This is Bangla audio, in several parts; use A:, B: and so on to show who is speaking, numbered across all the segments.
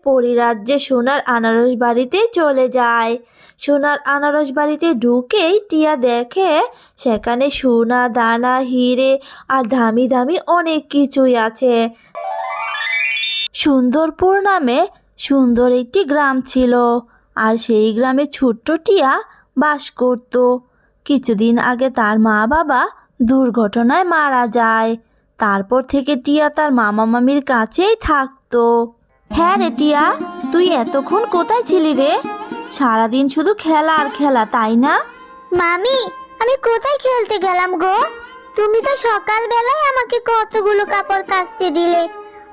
A: পরিরাজ্যে সোনার আনারস বাড়িতে চলে যায়। সোনার আনারস বাড়িতে ঢুকেই টিয়া দেখে সেখানে সোনা দানা হিরে আর দামি দামি অনেক কিছুই আছে। সুন্দরপুর নামে সুন্দর একটি গ্রাম ছিল, আর সেই গ্রামে ছোট্ট টিয়া বাস করত। কিছুদিন আগে তার মা বাবা দুর্ঘটনায় মারা যায়। তারপর থেকে টিয়া তার মামা মামির কাছেই থাকতো। হ্যাঁ রে টিয়া, তুই এতক্ষণ কোথায় ছিলি রে? সারাদিন শুধু খেলা আর খেলা, তাই না?
B: মামি, আমি কোথায় খেলতে গেলাম গো? তুমি তো সকালবেলায় আমাকে কতগুলো কাপড় কাচতে দিলে,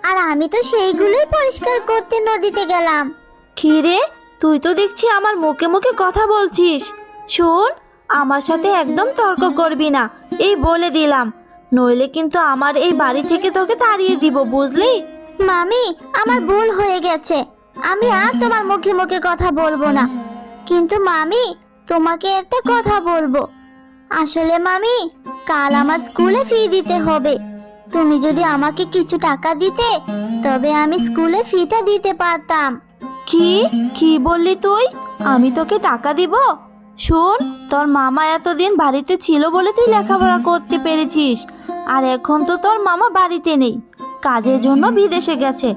B: আর আমি তো সেইগুলোই পরিষ্কার করতে নদীতে গেলাম।
A: কি রে, তুই তো দেখছি আমার মুখে মুখে কথা বলছিস। শোন, আমার সাথে একদম তর্ক করবি না, এই বলে দিলাম, নইলে কিন্তু আমার এই বাড়ি থেকে তোকে তাড়িয়ে দিব, বুঝলি?
B: মামি, আমার ভুল হয়ে গেছে, আমি আর তোমার মুখে মুখে কথা বলবো না। কিন্তু মামি, তোমাকে একটা কথা বলবো। আসলে মামি, কাল আমার স্কুলে ফি দিতে হবে। তুমি যদি আমাকে কিছু টাকা দিতে, তবে আমি স্কুলে ফিটা দিতে পারতাম।
A: কি কি বললি তুই? আমি তোকে টাকা দিব? শোন, তোর মামা এতদিন বাড়িতে ছিল বলে তুই লেখাপড়া করতে পেরেছিস, আর এখন তো তোর মামা বাড়িতে নেই, কাজের জন্য বিদেশে গেছে।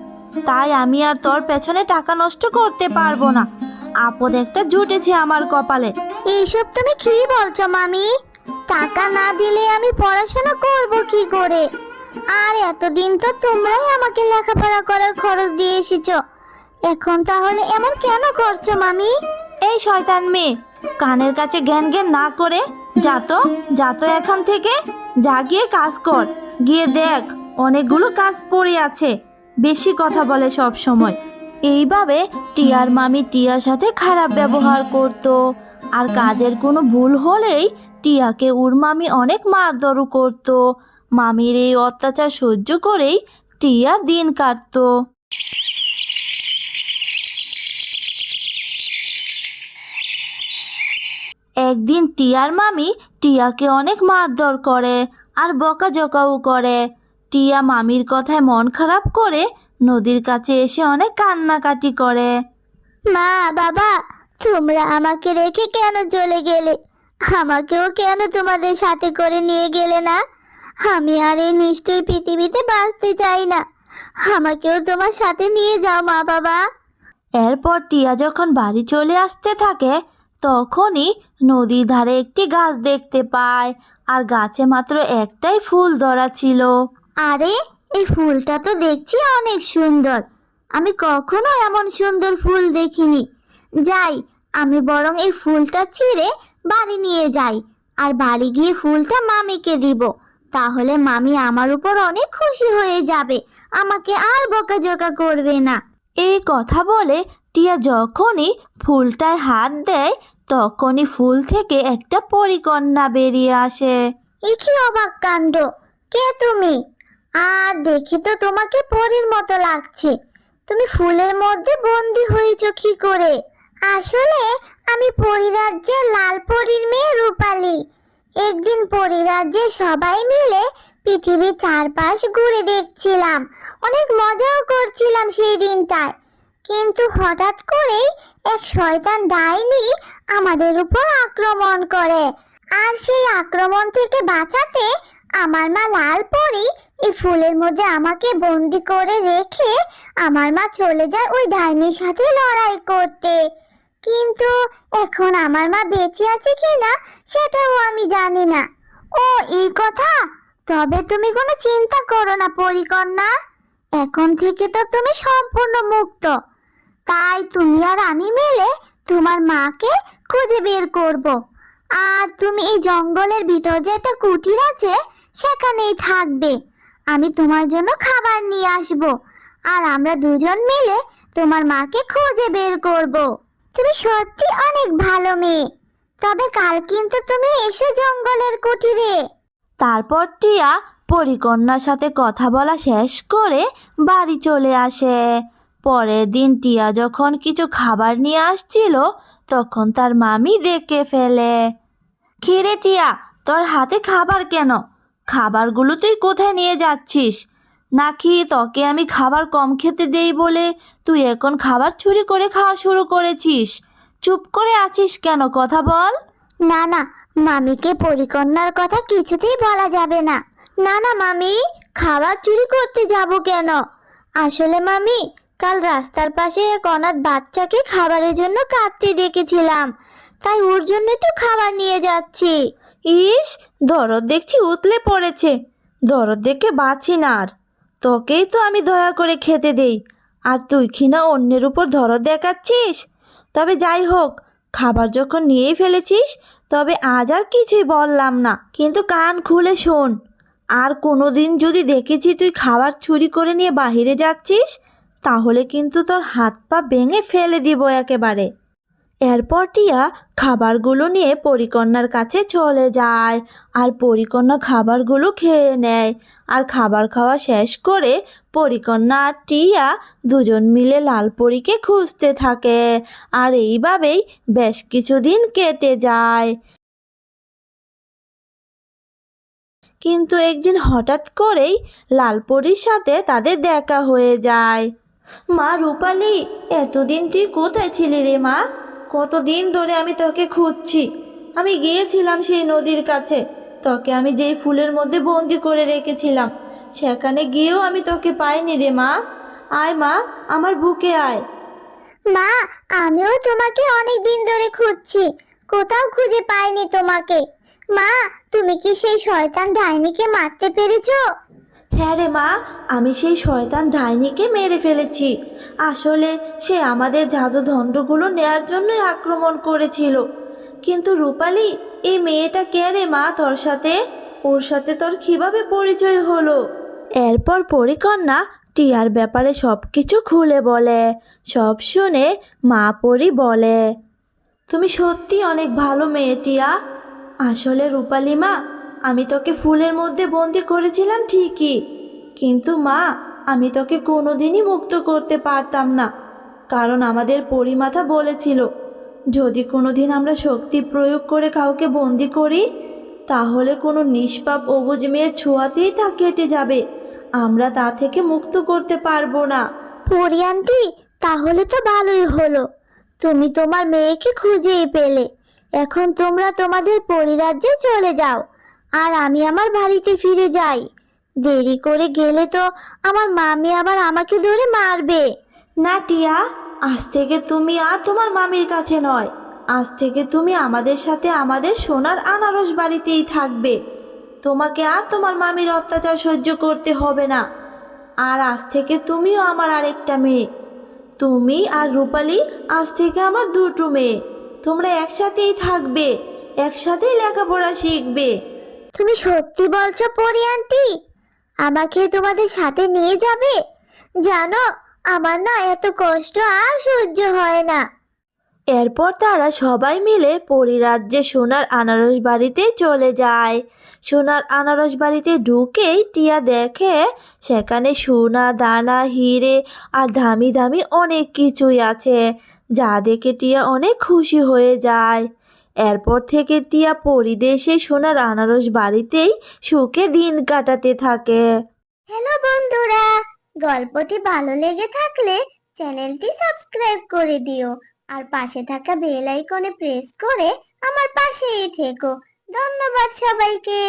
A: তাই আমি আর তোর পেছনে টাকা নষ্ট করতে পারবো না। আপদ একটা জুটেছে আমার কপালে।
B: এইসব তুমি কি বলছো মামি? টাকা না দিলে আমি পড়াশোনা করব কি করে? আর এতদিন তো তোমরাই আমাকে লেখাপড়া করার খরচ দিয়ে এসেছো, এখন তাহলে এমন কেন করছো মামি?
A: এই শয়তান মেয়ে, কানের কাছে জ্ঞান জ্ঞান না করে যা তো এখান থেকে, যা গিয়ে কাজ কর। গিয়ে দেখ, অনেকগুলো কাজ পড়ে আছে। বেশি কথা বলে সব সময়। এইভাবে টিয়ার মামি টিয়ার সাথে খারাপ ব্যবহার করত, আর কাজের কোনো ভুল হলেই টিয়াকে ওর মামি অনেক মারধরও করত। মামির এই অত্যাচার সহ্য করেই টিয়া দিন কাটতো। একদিন টিয়ার মামি টিয়াকে অনেক মারধর করে আর বকাঝকাও করে। টিয়া মামির কথায় মন খারাপ করে নদীর কাছে এসে অনেক কান্নাকাটি করে।
B: মা, বাবা, তোমরা আমাকে রেখে কেন চলে গেলে? আমাকেও কেন তোমাদের সাথে করে নিয়ে গেলে না? আমি আর এই নিষ্ঠুর পৃথিবীতে বাঁচতে চাই না। আমাকেও তোমার সাথে নিয়ে যাও মা, বাবা।
A: এরপর টিয়া যখন বাড়ি চলে আসতে থাকে, তখনই নদীর ধারে একটি গাছ দেখতে পায়, আর গাছে মাত্র একটাই ফুল ধরা ছিল।
B: আরে, এই ফুলটা তো দেখছি অনেক সুন্দর। আমি কখনো এমন সুন্দর ফুল দেখিনি। যাই, আমি বরং এই ফুলটা ছিঁড়ে বাড়ি নিয়ে যাই, আর বাড়ি গিয়ে ফুলটা মামিকে দিব। তাহলে মামি আমার উপর অনেক খুশি হয়ে যাবে, আমাকে আর বকাঝকা করবে না।
A: এই কথা বলে টিয়া যখনই ফুলটায় হাত দেয়, তখনই ফুল থেকে একটা পরীকন্যা বেরিয়ে আসে।
B: এ কি অবাক কাণ্ড! কে তুমি? আর দেখি তো তোমাকে পরীর মতো লাগছে। তুমি ফুলের মধ্যে বন্দি হয়েছো কি করে? আসলে আমি পরিরাজ্যের লাল পরীর মেয়ে রূপালী। একদিন পরিরাজ্যে সবাই মিলে পৃথিবীর চারপাশ ঘুরে দেখছিলাম, অনেক মজাও করছিলাম সেই দিনটায়। কিন্তু হঠাৎ করেই এক শয়তান ডাইনি আমাদের উপর আক্রমণ করে, আর সেই আক্রমণ থেকে বাঁচাতে আমার মা লাল পরী এই ফুলের মধ্যে আমাকে বন্দি করে রেখে আমার মা চলে যায় ওই ডাইনির সাথে লড়াই করতে। কিন্তু এখন আমার মা বেঁচে আছে কিনা সেটাও আমি জানি না। ও, এই কথা? তবে তুমি কোনো চিন্তা করো না পরীকন্যা, এখন থেকে তো তুমি সম্পূর্ণ মুক্ত। তাই তুমি আর আমি মিলে তোমার মাকে খুঁজে বের করব। আর তুমি এই জঙ্গলের ভিতর যে একটা কুটির আছে সেখানেই থাকবে। আমি তোমার জন্য খাবার নিয়ে আসব, আর আমরা দুজন মিলে তোমার মাকে খুঁজে বের করব। তুমি সত্যি অনেক ভালো মেয়ে। তবে কাল কিন্তু তুমি এসো জঙ্গলের কুটিরে।
A: তারপর টিয়া পরীকন্যার সাথে কথা বলা শেষ করে বাড়ি চলে আসে। পরের দিন টিয়া যখন কিছু খাবার নিয়ে আসছিল, তখন তার মামি দেখে ফেলে। খিরে টিয়া, তোর হাতে খাবার কেন? খাবারগুলো তুই কোথায় নিয়ে যাচ্ছিস? নাকি তোকে আমি খাবার কম খেতে দেই বলে তুই এখন খাবার চুরি করে খাওয়া শুরু করেছিস? চুপ করে আছিস কেন, কথা বল।
B: না না, মামিকে পরিকন্যার কথা কিছুতেই বলা যাবে না। না না মামি, খাবার চুরি করতে যাব কেন? আসলে মামি, কাল রাস্তার পাশে এক অনাথ বাচ্চাকে খাবারের জন্য কাঁদতে দেখেছিলাম, তাই ওর জন্য একটু খাবার নিয়ে যাচ্ছি।
A: ইস, দরদ দেখছি উতলে পড়েছে। দরদ দেখে বাঁচি না আর। তোকেই তো আমি দয়া করে খেতে দেই, আর তুই কিনা অন্যের উপর দরদ দেখাচ্ছিস। তবে যাই হোক, খাবার যখন নিয়েই ফেলেছিস, তবে আজ আর কিছুই বললাম না, কিন্তু কান খুলে শোন। আর কোনো দিন যদি দেখেছি তুই খাবার চুরি করে নিয়ে বাহিরে যাচ্ছিস, তাহলে কিন্তু তোর হাত পা ভেঙে ফেলে দিব একেবারে। এরপর টিয়া খাবারগুলো নিয়ে পরিকন্যার কাছে চলে যায়, আর পরিকন্যা খাবারগুলো খেয়ে নেয়। আর খাবার খাওয়া শেষ করে পরিকন্যা আর টিয়া দুজন মিলে লালপরীকে খুঁজতে থাকে। আর এইভাবেই বেশ কিছুদিন কেটে যায়। কিন্তু একদিন হঠাৎ করেই লালপরীর সাথে তাদের দেখা হয়ে যায়। মা রূপালী, এতদিন তুই কোথায় ছিলি রে মা? কতদিন ধরে আমি তোকে খুঁজছি। আমি গিয়েছিলাম সেই নদীর কাছে, তোকে আমি যেই ফুলের মধ্যে বন্দি করে রেখেছিলাম, সেখানে গিয়েও আমি তোকে পাইনি রে মা। আয় মা, আমার বুকে আয়।
B: মা, আমিও তোমাকে অনেক দিন ধরে খুঁজছি, কোথাও খুঁজে পাইনি তোমাকে। মা, তুমি কি সেই শয়তান ডাইনিকে মারতে পেরেছো?
A: হ্যাঁ রে মা, আমি সেই শয়তান ডাইনিকে মেরে ফেলেছি। আসলে সে আমাদের জাদুদণ্ডগুলো নেয়ার জন্যই আক্রমণ করেছিল। কিন্তু রূপালী, এই মেয়েটা কে রে মা তোর সাথে? ওর সাথে তোর কিভাবে পরিচয় হলো? এরপর পরিকন্যা টিয়ার ব্যাপারে সব কিছু খুলে বলে। সব শুনে মা পরি বলে, তুমি সত্যি অনেক ভালো মেয়ে টিয়া। আসলে রূপালী মা, আমি তোকে ফুলের মধ্যে বন্দি করেছিলাম ঠিকই, কিন্তু মা, আমি তোকে কোনোদিনই মুক্ত করতে পারতাম না। কারণ আমাদের পরিমাতা বলেছিল, যদি কোনোদিন আমরা শক্তি প্রয়োগ করে কাউকে বন্দি করি, তাহলে কোনো নিষ্পাপ অবুঝ মেয়ের ছোঁয়াতেই তা কেটে যাবে। আমরা তা থেকে মুক্ত করতে পারবো না।
B: পরি আন্টি, তাহলে তো ভালোই হলো, তুমি তোমার মেয়েকে খুঁজেই পেলে। এখন তোমরা তোমাদের পরিরাজ্যে চলে যাও, আর আমি আমার বাড়িতে ফিরে যাই। দেরি করে গেলে তো আমার মামি আবার আমাকে ধরে মারবে।
A: না টিয়া, আজ থেকে তুমি আর তোমার মামির কাছে নয়, আজ থেকে তুমি আমাদের সাথে আমাদের সোনার আনারস বাড়িতেই থাকবে। তোমাকে আর তোমার মামির অত্যাচার সহ্য করতে হবে না। আর আজ থেকে তুমিও আমার আরেকটা মেয়ে। তুমি আর রূপালী আজ থেকে আমার দুটো মেয়ে। তোমরা একসাথেই থাকবে, একসাথেই লেখাপড়া শিখবে।
B: তুমি সত্যি বলছো পরি আন্টি? আমাকে তোমাদের সাথে নিয়ে যাবে? জানো, আমার না এত কষ্ট আর সহ্য হয় না।
A: এরপর তারা সবাই মিলে পরিরাজ্যে সোনার আনারস বাড়িতে চলে যায়। সোনার আনারস বাড়িতে ঢুকেই টিয়া দেখে সেখানে সোনা দানা হিরে আর দামি দামি অনেক কিছুই আছে, যা দেখে টিয়া অনেক খুশি হয়ে যায়। এরপর থেকে টিয়া পরিদেশে সোনার আনারস বাড়িতেই সুখে দিন কাটাতে থাকে।
B: হ্যালো বন্ধুরা, গল্পটি ভালো লেগে থাকলে চ্যানেলটি সাবস্ক্রাইব করে দিও, আর পাশে থাকা বেল আইকনে প্রেস করে আমার পাশেই থেকো। ধন্যবাদ সবাইকে।